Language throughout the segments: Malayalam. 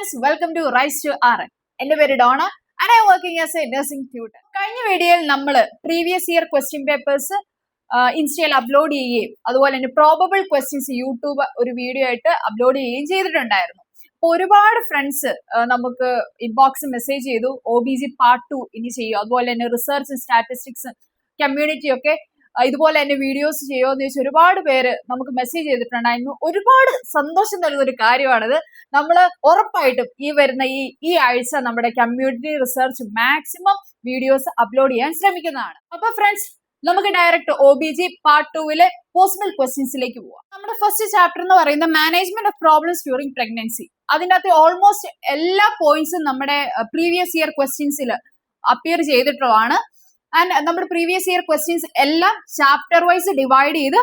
friends, welcome to Rise to RN. എന്റെ പേര് Donna and I am working as a nursing tutor. കഴിഞ്ഞ വീഡിയോയിൽ നമ്മൾ പ്രീവിയസ് ഇയർ ക്വസ്റ്റ്യൻ പേപ്പേഴ്സ് ഇൻസ്റ്റയിൽ അപ്ലോഡ് ചെയ്യുകയും അതുപോലെ തന്നെ പ്രോബബിൾ ക്വസ്റ്റ്യൻസ് യൂട്യൂബ് ഒരു വീഡിയോ ആയിട്ട് അപ്ലോഡ് ചെയ്യുകയും ചെയ്തിട്ടുണ്ടായിരുന്നു. അപ്പോൾ ഒരുപാട് ഫ്രണ്ട്സ് നമുക്ക് ഇൻബോക്സ് മെസ്സേജ് ചെയ്തു OBG പാർട്ട് 2 ഇനി ചെയ്യും, അതുപോലെ തന്നെ റിസർച്ച് സ്റ്റാറ്റിസ്റ്റിക്സ് കമ്മ്യൂണിറ്റി ഒക്കെ ഇതുപോലെ തന്നെ വീഡിയോസ് ചെയ്യുമോ എന്ന് ചോദിച്ചാൽ ഒരുപാട് പേര് നമുക്ക് മെസ്സേജ് ചെയ്തിട്ടുണ്ടായിരുന്നു. ഒരുപാട് സന്തോഷം നൽകുന്ന ഒരു കാര്യമാണിത്. നമ്മൾ ഉറപ്പായിട്ടും ഈ വരുന്ന ഈ ആഴ്ച നമ്മുടെ community research maximum videos upload ചെയ്യാൻ ശ്രമിക്കുന്നതാണ്. അപ്പൊ ഫ്രണ്ട്സ്, നമുക്ക് ഡയറക്റ്റ് OBG പാർട്ട് 2 പോസിബിൾ ക്വസ്റ്റ്യൻസിലേക്ക് പോവാം. നമ്മുടെ ഫസ്റ്റ് ചാപ്റ്റർ എന്ന് പറയുന്നത് management of problems during pregnancy. അതിൻ്റെ അകത്ത് ഓൾമോസ്റ്റ് എല്ലാ പോയിന്റ്സും നമ്മുടെ പ്രീവിയസ് ഇയർ ക്വസ്റ്റ്യൻസിൽ അപ്പിയർ ചെയ്തിട്ടുള്ളതാണ്. ആൻഡ് നമ്മുടെ പ്രീവിയസ് ഇയർ ക്വസ്റ്റ്യൻസ് എല്ലാം ചാപ്റ്റർ വൈസ് ഡിവൈഡ് ചെയ്ത്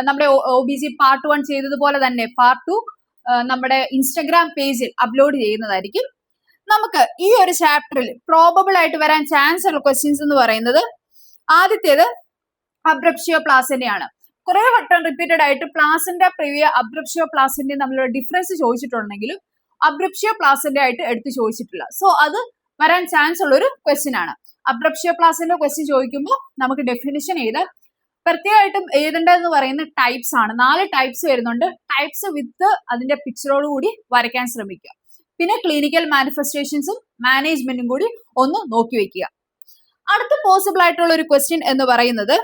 നമ്മുടെ OBG പാർട്ട് 1 ചെയ്തതുപോലെ തന്നെ പാർട്ട് 2 നമ്മുടെ ഇൻസ്റ്റഗ്രാം പേജിൽ അപ്ലോഡ് ചെയ്യുന്നതായിരിക്കും. നമുക്ക് ഈ ഒരു ചാപ്റ്ററിൽ പ്രോബബിൾ ആയിട്ട് വരാൻ ചാൻസ് ഉള്ള ക്വസ്റ്റ്യൻസ് എന്ന് പറയുന്നത് ആദ്യത്തേത് അബ്രപ്ഷ്യോ പ്ലാസന്റയാണ്. കുറെ വട്ടം റിപ്പീറ്റഡ് ആയിട്ട് പ്ലാസന്റ പ്രിവിയ അബ്രപ്ഷ്യോ പ്ലാസന്റ തമ്മിലുള്ള ഡിഫറൻസ് ചോദിച്ചിട്ടുണ്ടെങ്കിലും അബ്രപ്ഷ്യോ പ്ലാസന്റ ആയിട്ട് എടുത്ത് ചോദിച്ചിട്ടില്ല. സോ അത് വരാൻ ചാൻസ് ഉള്ള ഒരു ക്വസ്റ്റ്യൻ ആണ്. അബ്രപ്ഷ്യോ പ്ലാസന്റ ക്വസ്റ്റ്യൻ ചോദിക്കുമ്പോൾ നമുക്ക് ഡെഫിനിഷൻ ചെയ്ത് പ്രത്യേകമായിട്ടും എഴുതേണ്ടതെന്ന് പറയുന്ന ടൈപ്സ് ആണ്. 4 ടൈപ്സ് വരുന്നുണ്ട്. ടൈപ്സ് വിത്ത് അതിന്റെ പിക്ചറോട് കൂടി വരയ്ക്കാൻ ശ്രമിക്കുക. പിന്നെ ക്ലിനിക്കൽ മാനിഫെസ്റ്റേഷൻസും മാനേജ്മെന്റും കൂടി ഒന്ന് നോക്കി വെക്കുക. അടുത്ത പോസിബിൾ ആയിട്ടുള്ള ഒരു ക്വസ്റ്റ്യൻ എന്ന് പറയുന്നത്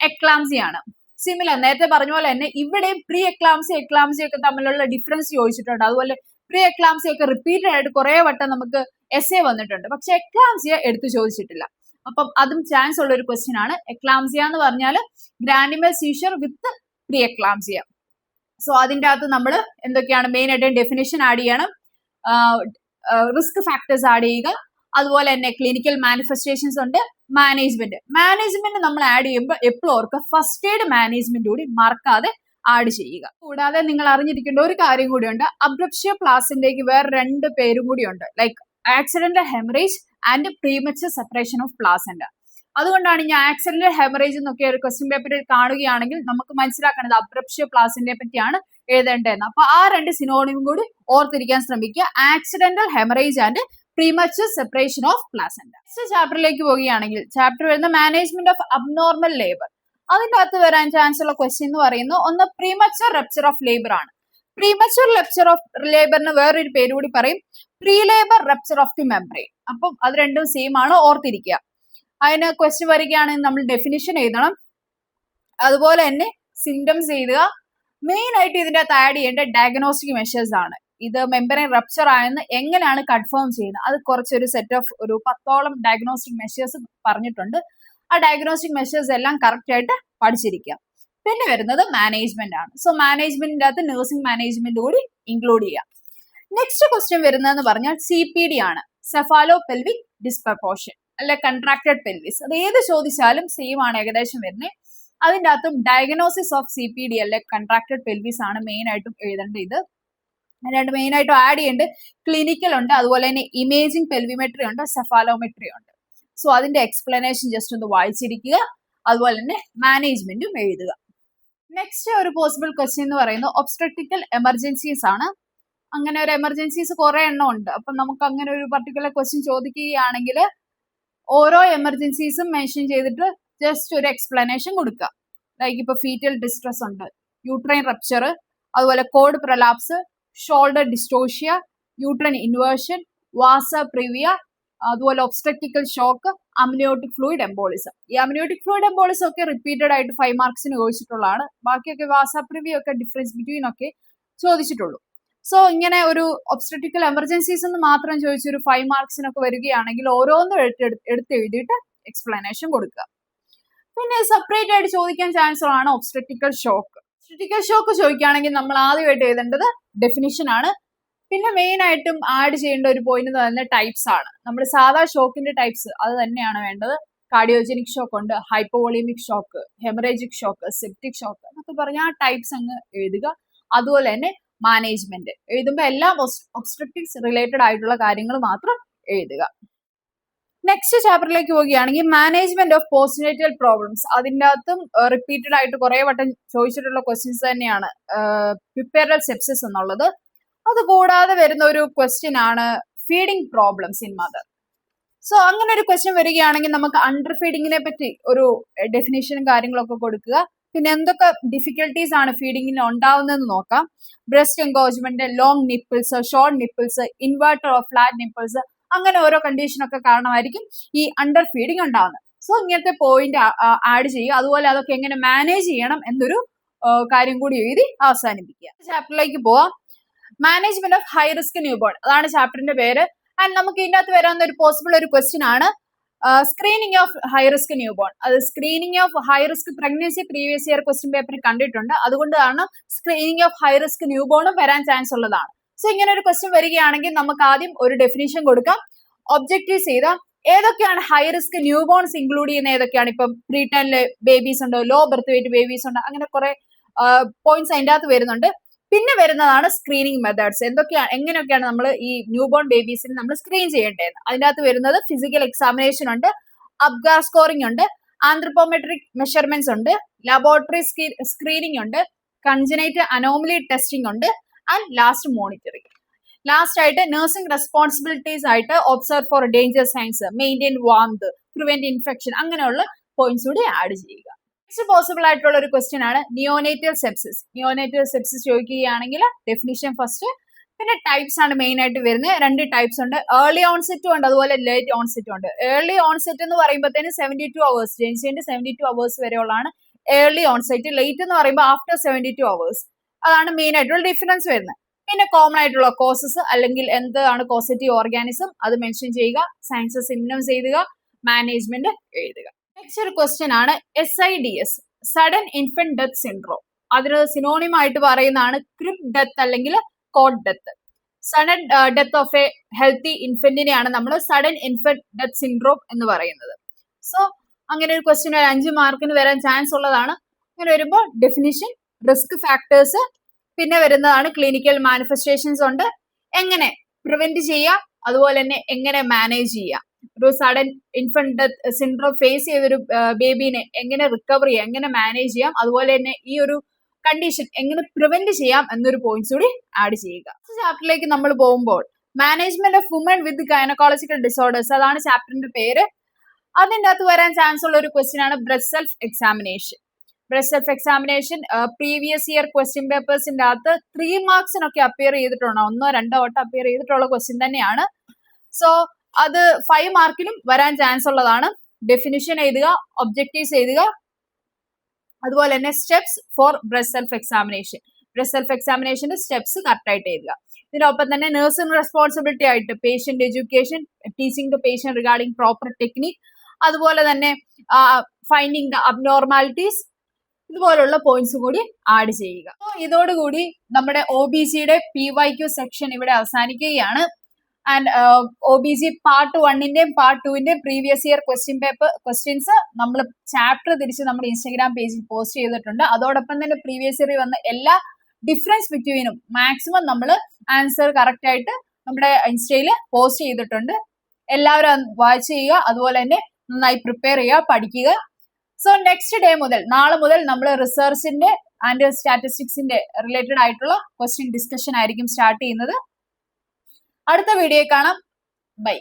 എക്ലാംസി ആണ്. സിമിലർ, നേരത്തെ പറഞ്ഞ പോലെ തന്നെ ഇവിടെ പ്രീ എക്ലാംസി ഒക്കെ തമ്മിലുള്ള ഡിഫറൻസ് ചോദിച്ചിട്ടുണ്ട്. അതുപോലെ പ്രീ എക്ലാംസി ഒക്കെ റിപ്പീറ്റഡ് ആയിട്ട് കുറെ വട്ടം നമുക്ക് എസ്സേ വന്നിട്ടുണ്ട്. പക്ഷെ എക്ലാംസിയ എടുത്തു ചോദിച്ചിട്ടില്ല. അപ്പം അതും ചാൻസ് ഉള്ള ഒരു ക്വസ്റ്റ്യൻ ആണ്. എക്ലാംസിയ എന്ന് പറഞ്ഞാൽ ഗ്രാൻഡിമൽ സീഷർ വിത്ത് പ്രീ എക്ലാംസിയ. സോ അതിൻ്റെ അകത്ത് നമ്മൾ എന്തൊക്കെയാണ് മെയിൻ ആയിട്ട് ഡെഫിനേഷൻ ആഡ് ചെയ്യണം, റിസ്ക് ഫാക്ടേഴ്സ് ആഡ് ചെയ്യുക, അതുപോലെ തന്നെ ക്ലിനിക്കൽ മാനിഫെസ്റ്റേഷൻസ് ഉണ്ട്, മാനേജ്മെന്റ് നമ്മൾ ആഡ് ചെയ്യുമ്പോൾ എപ്പോഴും ഓർക്കുക ഫസ്റ്റ് എയ്ഡ് മാനേജ്മെന്റ് കൂടി മറക്കാതെ ആഡ് ചെയ്യുക. കൂടാതെ നിങ്ങൾ അറിഞ്ഞിരിക്കേണ്ട ഒരു കാര്യം കൂടിയുണ്ട്, അബ്രപ്ഷ്യോ പ്ലാസന്റയ്ക്ക് വേറെ 2 പേരും കൂടിയുണ്ട്, like accidental haemorrhage and premature separation of placenta. അതുകൊണ്ടാണ് ഞാൻ ആക്സിഡന്റൽ ഹെമറേജ് എന്നൊക്കെ ഒരു ക്വസ്റ്റ്യൻ പേപ്പറിൽ കാണുകയാണെങ്കിൽ നമുക്ക് മനസ്സിലാക്കേണ്ടത് അബ്രപ്ഷ്യോ പ്ലാസന്റയെ പറ്റിയാണ് എഴുതേണ്ടതെന്ന്. അപ്പൊ ആ 2 സിനോണിമും കൂടി ഓർത്തിരിക്കാൻ ശ്രമിക്കുക, accidental haemorrhage and premature separation of placenta. Next ചാപ്റ്ററിലേക്ക് പോവുകയാണെങ്കിൽ ചാപ്റ്റർ വരുന്ന മാനേജ്മെന്റ് ഓഫ് അബ്നോർമൽ ലേബർ. അതിൻ്റെ അകത്ത് വരാൻ ചാൻസ് ഉള്ള ക്വസ്റ്റ്യൻ എന്ന് പറയുന്നത് ഒന്ന് പ്രീമച്ചർ റപ്ചർ ഓഫ് ലേബർ ആണ്. പ്രീമച്ചർ റപ്ചർ ഓഫ് ലേബറിന് വേറൊരു പേര് കൂടി പറയും, pre labour rupture of the membrane. അപ്പം അത് രണ്ടും സെയിം ആണ്, ഓർത്തിരിക്കുക. അതിന് ക്വസ്റ്റ്യൻ വരികയാണെങ്കിൽ നമ്മൾ ഡെഫിനിഷൻ എഴുതണം, അതുപോലെ തന്നെ സിംറ്റംസ് എഴുതുക. മെയിൻ ആയിട്ട് ഇതിൻ്റെ അകത്ത് ആഡ് ചെയ്യേണ്ട ഡയഗ്നോസ്റ്റിക് മെഷേഴ്സ് ആണ്. ഇത് മെംബ്രെയിൻ റപ്ചർ ആയെന്ന് എങ്ങനെയാണ് കൺഫേം ചെയ്യുന്നത്, അത് കുറച്ചൊരു സെറ്റ് ഓഫ് ഒരു 10ഓളം ഡയഗ്നോസ്റ്റിക് മെഷേഴ്സ് പറഞ്ഞിട്ടുണ്ട്. ആ ഡയഗ്നോസ്റ്റിക് മെഷേഴ്സ് എല്ലാം കറക്റ്റ് ആയിട്ട് പഠിച്ചിരിക്കുക. പിന്നെ വരുന്നത് മാനേജ്മെന്റ് ആണ്. സോ മാനേജ്മെന്റിന്റെ അകത്ത് നഴ്സിംഗ് മാനേജ്മെന്റ് കൂടി ഇൻക്ലൂഡ് ചെയ്യാം. നെക്സ്റ്റ് ക്വസ്റ്റ്യൻ വരുന്നതെന്ന് പറഞ്ഞാൽ CPD ആണ്, സെഫാലോ പെൽവിക് ഡിസ്പ്രപ്പോർഷൻ അല്ലെ കൺട്രാക്റ്റഡ് പെൽവിസ്. അത് ഏത് ചോദിച്ചാലും സെയിം ആണ് ഏകദേശം വരുന്നത്. അതിൻ്റെ അകത്തും ഡയഗ്നോസിസ് ഓഫ് CPD അല്ലെ കൺട്രാക്റ്റഡ് പെൽവിസ് ആണ് മെയിൻ ആയിട്ടും എഴുതേണ്ടത്. ഇത് 2 മെയിൻ ആയിട്ടും ആഡ് ചെയ്യേണ്ടത് ക്ലിനിക്കൽ ഉണ്ട്, അതുപോലെ തന്നെ ഇമേജിംഗ് പെൽവിമെട്രി ഉണ്ട്, സെഫാലോമെട്രി ഉണ്ട്. സോ അതിന്റെ എക്സ്പ്ലനേഷൻ ജസ്റ്റ് ഒന്ന് വായിച്ചിരിക്കുക, അതുപോലെ തന്നെ മാനേജ്മെന്റും എഴുതുക. നെക്സ്റ്റ് ഒരു പോസിബിൾ ക്വസ്റ്റ്യൻ എന്ന് പറയുന്നത് ഒബ്സ്ട്രക്റ്റിക്കൽ എമർജൻസീസ് ആണ്. അങ്ങനെ ഒരു എമർജൻസീസ് കുറെ എണ്ണം ഉണ്ട്. അപ്പം നമുക്ക് അങ്ങനെ ഒരു പർട്ടിക്കുലർ ക്വസ്റ്റ്യൻ ചോദിക്കുകയാണെങ്കിൽ ഓരോ എമർജൻസീസും മെൻഷൻ ചെയ്തിട്ട് ജസ്റ്റ് ഒരു എക്സ്പ്ലനേഷൻ കൊടുക്കുക. ലൈക്ക് ഇപ്പൊ ഫീറ്റൽ ഡിസ്ട്രസ് ഉണ്ട്, യൂട്രൈൻ റപ്ചർ, അതുപോലെ cord prolapse, shoulder dystocia, uterine inversion, vasa praevia, അതുപോലെ obstetrical shock, amniotic fluid embolism. ഈ അമ്നിയോട്ടിക് ഫ്ലൂയിഡ് എംബോളിസം ഒക്കെ റിപ്പീറ്റഡ് ആയിട്ട് 5 മാർക്സിന് ചോദിച്ചിട്ടുള്ളതാണ്. ബാക്കിയൊക്കെ വാസാപ്രിവി ഒക്കെ ഡിഫറൻസ് ബിറ്റ്വീൻ ഒക്കെ ചോദിച്ചിട്ടുള്ളൂ. സോ ഇങ്ങനെ ഒരു ഒബ്സ്ട്രക്റ്റിക്കൽ എമർജൻസീസ് എന്ന് മാത്രം ചോദിച്ചൊരു 5 മാർക്സിനൊക്കെ വരികയാണെങ്കിൽ ഓരോന്നും എടുത്ത് എഴുതിയിട്ട് എക്സ്പ്ലനേഷൻ കൊടുക്കുക. പിന്നെ സെപ്പറേറ്റ് ആയിട്ട് ചോദിക്കാൻ ചാൻസ് ഉള്ളതാണ് ഒബ്സ്ട്രക്റ്റിക്കൽ ഷോക്ക്. ഒബ്സ്ട്രക്റ്റിക്കൽ ഷോക്ക് ചോദിക്കുകയാണെങ്കിൽ നമ്മൾ ആദ്യമായിട്ട് എഴുതേണ്ടത് ഡെഫിനിഷൻ ആണ്. പിന്നെ മെയിൻ ആയിട്ടും ആഡ് ചെയ്യേണ്ട ഒരു പോയിന്റ് എന്ന് പറയുന്നത് ടൈപ്സ് ആണ്. നമ്മൾ സാധാ ഷോക്കിന്റെ ടൈപ്സ് അത് തന്നെയാണ് വേണ്ടത്. കാർഡിയോജനിക് ഷോക്ക് ഉണ്ട്, hypovolaemic shock, haemorrhagic shock, septic shock എന്നൊക്കെ പറഞ്ഞാൽ ആ ടൈപ്സ് അങ്ങ് എഴുതുക. അതുപോലെ തന്നെ മാനേജ്മെന്റ് എഴുതുമ്പോൾ എല്ലാം ഒബ്സ്ട്രക്റ്റിക്സ് റിലേറ്റഡ് ആയിട്ടുള്ള കാര്യങ്ങൾ മാത്രം എഴുതുക. നെക്സ്റ്റ് ചാപ്റ്ററിലേക്ക് പോവുകയാണെങ്കിൽ മാനേജ്മെന്റ് ഓഫ് പോസ്റ്റ്നേറ്റൽ പ്രോബ്ലംസ്. അതിൻ്റെ അകത്തും റിപ്പീറ്റഡ് ആയിട്ട് കുറെ വട്ടം ചോദിച്ചിട്ടുള്ള ക്വസ്റ്റ്യൻസ് തന്നെയാണ് പ്രിപ്പയറൽ സെപ്സിസ് എന്നുള്ളത്. അതുകൂടാതെ വരുന്ന ഒരു ക്വസ്റ്റ്യൻ ആണ് feeding problems in mother. So അങ്ങനെ ഒരു ക്വസ്റ്റ്യൻ വരികയാണെങ്കിൽ നമുക്ക് അണ്ടർ ഫീഡിങ്ങിനെ പറ്റി ഒരു ഡെഫിനേഷനും കാര്യങ്ങളൊക്കെ കൊടുക്കുക. പിന്നെ എന്തൊക്കെ ഡിഫിക്കൽട്ടീസ് ആണ് ഫീഡിങ്ങിന് ഉണ്ടാവുന്നതെന്ന് നോക്കാം. Breast engorgement, long nipples, short nipples, inverted or flat nipples, അങ്ങനെ ഓരോ കണ്ടീഷനൊക്കെ കാരണമായിരിക്കും ഈ അണ്ടർ ഫീഡിങ് ഉണ്ടാവുന്നത്. സോ ഇങ്ങനത്തെ പോയിന്റ് ആഡ് ചെയ്യുക. അതുപോലെ അതൊക്കെ എങ്ങനെ മാനേജ് ചെയ്യണം എന്നൊരു കാര്യം കൂടി എഴുതി അവസാനിപ്പിക്കുക. ചാപ്റ്ററിലേക്ക് പോവാം. Management of high risk newborn, അതാണ് ചാപ്റ്ററിന്റെ പേര്. ആൻഡ് നമുക്ക് ഇതിനകത്ത് വരാവുന്ന ഒരു പോസിബിൾ ഒരു ക്വസ്റ്റ്യൻ ആണ് screening of high risk newborn. അത് screening of high risk pregnancy previous year question പേപ്പറിൽ കണ്ടിട്ടുണ്ട്. അതുകൊണ്ടാണ് സ്ക്രീനിങ് ഓഫ് ഹൈ റിസ്ക് ന്യൂബോണും വരാൻ ചാൻസ് ഉള്ളതാണ്. സോ ഇങ്ങനെ ഒരു ക്വസ്റ്റ്യൻ വരികയാണെങ്കിൽ നമുക്ക് ആദ്യം ഒരു ഡെഫിനിഷൻ കൊടുക്കാം. ഒബ്ജക്റ്റീവ്സ് ചെയ്താൽ ഏതൊക്കെയാണ് ഹൈ റിസ്ക് ന്യൂബോൺസ് ഇൻക്ലൂഡ് ചെയ്യുന്ന ഏതൊക്കെയാണ്. ഇപ്പം പ്രീടേണില് ബേബീസ് ഉണ്ട്, ലോ ബർത്ത് വെയിറ്റ് ബേബീസ് ഉണ്ട്, അങ്ങനെ കുറെ പോയിന്റ്സ് അതിൻ്റെ അകത്ത് വരുന്നുണ്ട്. പിന്നെ വരുന്നതാണ് സ്ക്രീനിങ് മെത്തേഡ്സ്. എങ്ങനെയൊക്കെയാണ് നമ്മൾ ഈ ന്യൂബോൺ ബേബീസിന് നമ്മൾ സ്ക്രീൻ ചെയ്യേണ്ടതെന്ന്. അതിൻ്റെ അകത്ത് വരുന്നത് ഫിസിക്കൽ എക്സാമിനേഷൻ ഉണ്ട്, അബ്ഗാർ സ്കോറിംഗ് ഉണ്ട്, ആന്ത്രപ്പോമെട്രിക് മെഷർമെന്റ്സ് ഉണ്ട്, ലബോറട്ടറി സ്ക്രീനിങ് ഉണ്ട്, കൺജനൈറ്റ് അനോമലി ടെസ്റ്റിംഗ് ഉണ്ട്, ആൻഡ് ലാസ്റ്റ് മോണിറ്ററിംഗ്. ലാസ്റ്റ് ആയിട്ട് നഴ്സിംഗ് റെസ്പോൺസിബിലിറ്റീസ് ആയിട്ട് observe for danger signs, maintain warmth, prevent infection, അങ്ങനെയുള്ള പോയിന്റ്സ് കൂടി ആഡ് ചെയ്യുക. നെക്സ്റ്റ് പോസിബിൾ ആയിട്ടുള്ള ഒരു ക്വസ്റ്റ്യൻ ആണ് നിയോനേറ്റൽ സെപ്സിസ്. നിയോനേറ്റൽ സെപ്സിസ് ചോദിക്കുകയാണെങ്കിൽ ഡെഫിനിഷൻ ഫസ്റ്റ്, പിന്നെ ടൈപ്സ് ആണ് മെയിൻ ആയിട്ട് വരുന്നത്. 2 ടൈപ്സ് ഉണ്ട്, ഏർലി ഓൺസെറ്റും ഉണ്ട്, അതുപോലെ ലേറ്റ് ഓൺസെറ്റും ഉണ്ട്. ഏർലി ഓൺസെറ്റ് എന്ന് പറയുമ്പോഴത്തേന് 72 hours, ജനിച്ചതിന്റെ 72 hours വരെയുള്ളതാണ് ഏർലി ഓൺസെറ്റ്. ലേറ്റ് എന്ന് പറയുമ്പോൾ ആഫ്റ്റർ 72 hours. അതാണ് മെയിൻ ആയിട്ടുള്ള ഡിഫറൻസ് വരുന്നത്. പിന്നെ കോമൺ ആയിട്ടുള്ള കോസസ് അല്ലെങ്കിൽ എന്താണ് കോസറ്റീവ് ഓർഗാനിസം അത് മെൻഷൻ ചെയ്യുക, സയൻസ് സിംപ്റ്റംസ് എഴുതുക, മാനേജ്മെന്റ് എഴുതുക. നെക്സ്റ്റ് ഒരു ക്വസ്റ്റ്യൻ ആണ് SIDS, sudden infant death syndrome. അതിന് സിനോണിം ആയിട്ട് പറയുന്നതാണ് ക്രിബ് ഡെത്ത് അല്ലെങ്കിൽ cot death. Sudden death of a healthy ഇൻഫന്റിനെയാണ് നമ്മൾ സഡൻ ഇൻഫന്റ് ഡെത്ത് സിൻഡ്രോം എന്ന് പറയുന്നത്. സോ അങ്ങനെ ഒരു ക്വസ്റ്റ്യൻ 5 മാർക്കിന് വരാൻ ചാൻസ് ഉള്ളതാണ്. അങ്ങനെ വരുമ്പോൾ ഡെഫിനിഷൻ, റിസ്ക് ഫാക്ടേഴ്സ്, പിന്നെ വരുന്നതാണ് ക്ലിനിക്കൽ മാനിഫെസ്റ്റേഷൻസ് ഉണ്ട്, എങ്ങനെ പ്രിവെന്റ് ചെയ്യാം, അതുപോലെ തന്നെ എങ്ങനെ മാനേജ് ചെയ്യാം. ഒരു sudden infant death syndrome face ചെയ്തൊരു ബേബീനെ എങ്ങനെ റിക്കവർ ചെയ്യാം, എങ്ങനെ മാനേജ് ചെയ്യാം, അതുപോലെ തന്നെ ഈ ഒരു കണ്ടീഷൻ എങ്ങനെ പ്രിവെന്റ് ചെയ്യാം എന്നൊരു പോയിന്റ്സ് കൂടി ആഡ് ചെയ്യുക. ചാപ്റ്ററിലേക്ക് നമ്മൾ പോകുമ്പോൾ management of woman with gynaecological disorders, അതാണ് ചാപ്റ്ററിന്റെ പേര്. അതിൻ്റെ അകത്ത് വരാൻ ചാൻസ് ഉള്ള ഒരു ക്വസ്റ്റ്യൻ ആണ് breast self examination. Breast self examination previous year question പേപ്പേഴ്സിന്റെ അകത്ത് 3 മാർക്സിനൊക്കെ അപ്പിയർ ചെയ്തിട്ടുണ്ടോ, 1-2 വട്ടം അപ്പിയർ ചെയ്തിട്ടുള്ള ക്വസ്റ്റ്യൻ തന്നെയാണ്. സോ അത് 5 മാർക്കിനും വരാൻ ചാൻസ് ഉള്ളതാണ്. ഡെഫിനിഷൻ എഴുതുക, ഒബ്ജക്റ്റീവ്സ് എഴുതുക, അതുപോലെ തന്നെ steps for breast self examination. Breast self എക്സാമിനേഷന്റെ സ്റ്റെപ്സ് കറക്റ്റ് ആയിട്ട് എഴുതുക. ഇതിനൊപ്പം തന്നെ നഴ്സിംഗ് റെസ്പോൺസിബിലിറ്റി ആയിട്ട് patient education, teaching the patient regarding proper technique, അതുപോലെ തന്നെ ഫൈൻഡിങ് ദ അബ്നോർമാലിറ്റീസ്, ഇതുപോലുള്ള പോയിന്റ്സ് കൂടി ആഡ് ചെയ്യുക. ഇതോടുകൂടി നമ്മുടെ OBGയുടെ PYQ സെക്ഷൻ ഇവിടെ അവസാനിക്കുകയാണ്. ആൻഡ് OBG പാർട്ട് 1ന്റെയും പാർട്ട് 2ന്റെയും പ്രീവിയസ് ഇയർ ക്വസ്റ്റ്യൻസ് നമ്മൾ ചാപ്റ്റർ തിരിച്ച് നമ്മുടെ ഇൻസ്റ്റാഗ്രാം പേജിൽ പോസ്റ്റ് ചെയ്തിട്ടുണ്ട്. അതോടൊപ്പം തന്നെ പ്രീവിയസ് ഇയറിൽ വന്ന എല്ലാ ഡിഫറൻസ് ബിറ്റ്വീനും മാക്സിമം നമ്മൾ ആൻസർ കറക്റ്റ് ആയിട്ട് നമ്മുടെ ഇൻസ്റ്റയിൽ പോസ്റ്റ് ചെയ്തിട്ടുണ്ട്. എല്ലാവരും വാച്ച് ചെയ്യുക, അതുപോലെ തന്നെ നന്നായി പ്രിപ്പയർ ചെയ്യുക, പഠിക്കുക. സോ നെക്സ്റ്റ് ഡേ മുതൽ, നാളെ മുതൽ നമ്മൾ റിസർച്ചിന്റെ ആൻഡ് സ്റ്റാറ്റിസ്റ്റിക്സിന്റെ റിലേറ്റഡ് ആയിട്ടുള്ള ക്വസ്റ്റ്യൻ ഡിസ്കഷൻ ആയിരിക്കും സ്റ്റാർട്ട് ചെയ്യുന്നത്. അടുത്ത വീഡിയോ കാണാം. ബൈ.